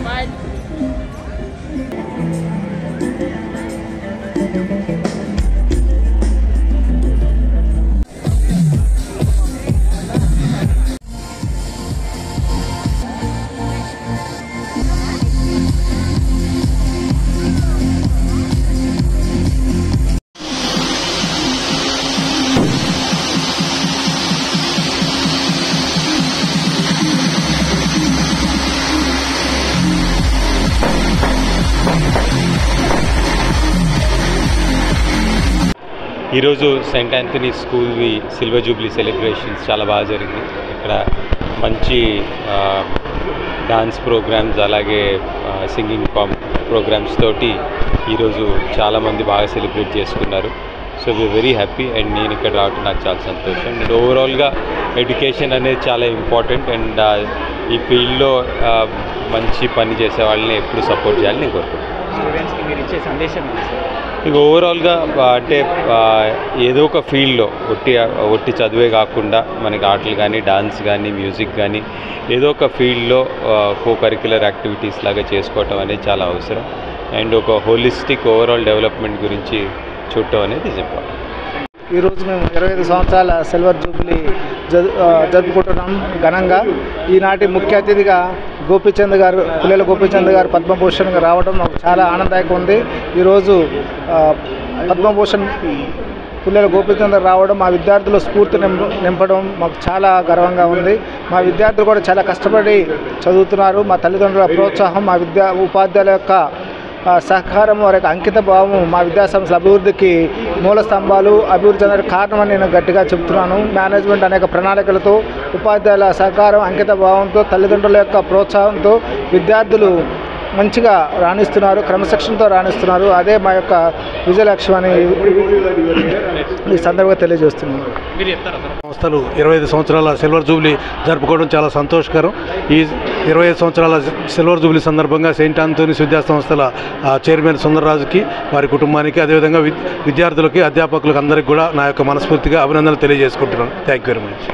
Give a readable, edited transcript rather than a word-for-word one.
Bye. ఈరోజు saint Anthony స్కూల్వి silver jubilee celebrations చాలా బాగా జరిగింది. ఇక్కడ మంచి డాన్స్ ప్రోగ్రామ్స్ అలాగే సింగింగ్ ప్రోగ్రామ్స్ తోటి ఈరోజు చాలామంది బాగా సెలబ్రేట్ చేసుకున్నారు. So we are very happy and నేను ఇక్కడ రావటం నాకు చాలా సంతోషం. అండ్ ఓవరాల్గా ఎడ్యుకేషన్ అనేది చాలా ఇంపార్టెంట్ అండ్ ఈ ఫీల్డ్లో మంచి పని చేసే వాళ్ళని ఎప్పుడు సపోర్ట్ చేయాలని నేను కోరుకుంటున్నాను. స్టూడెంట్స్కి మీరు ఇచ్చే సందేశం ఏంటి సార్? ఇక ఓవరాల్గా అంటే ఏదో ఒక ఫీల్డ్లో ఒట్టి చదువే కాకుండా మనకి ఆటలు కానీ డాన్స్ కానీ మ్యూజిక్ కానీ ఏదో ఒక ఫీల్డ్లో కో కరిక్యులర్ యాక్టివిటీస్ లాగా చేసుకోవటం అనేది చాలా అవసరం. అండ్ ఒక హోలిస్టిక్ ఓవరాల్ డెవలప్మెంట్ గురించి చూడటం అనేది చెప్పాలి. ఈరోజు మేము 25 సంవత్సరాల సిల్వర్ జూబ్లీ జరుపుకుంటున్నాం ఘనంగా. ఈనాటి ముఖ్య అతిథిగా గోపీచంద్ గారు, పుల్లెల గోపీచంద్ గారు పద్మభూషణ్గా రావడం మాకు చాలా ఆనందదాయకంగా ఉంది. ఈరోజు పద్మభూషణ్ పుల్లెల గోపీచంద్ రావడం మా విద్యార్థుల స్ఫూర్తి నింపడం మాకు చాలా గర్వంగా ఉంది. మా విద్యార్థులు కూడా చాలా కష్టపడి చదువుతున్నారు. మా తల్లిదండ్రుల ప్రోత్సాహం, మా ఉపాధ్యాయుల యొక్క సహకారం, వారి యొక్క అంకిత భావం మా విద్యాసంస్థల అభివృద్ధికి మూల స్తంభాలు. అభివృద్ధి అనేది కారణమని నేను గట్టిగా చెప్తున్నాను. మేనేజ్మెంట్ అనేక ప్రణాళికలతో, ఉపాధ్యాయుల సహకారం, అంకిత భావంతో, తల్లిదండ్రుల యొక్క ప్రోత్సాహంతో విద్యార్థులు మంచిగా రాణిస్తున్నారు, క్రమశిక్షణతో రాణిస్తున్నారు. అదే మా యొక్క విజయ లక్ష్యం అని ఈ సందర్భంగా తెలియజేస్తున్నాను. సంస్థలు 25 సంవత్సరాల సిల్వర్ జూబ్లీ జరుపుకోవడం చాలా సంతోషకరం. ఈ 25 సంవత్సరాల సిల్వర్ జూబ్లీ సందర్భంగా సెయింట్ ఆంథోనీస్ విద్యా సంస్థల చైర్మన్ సుందర్రాజుకి, వారి కుటుంబానికి, అదేవిధంగా విద్యార్థులకి, అధ్యాపకులకు అందరికీ కూడా నా యొక్క మనస్ఫూర్తిగా అభినందనలు తెలియజేసుకుంటున్నాను. Thank you very much.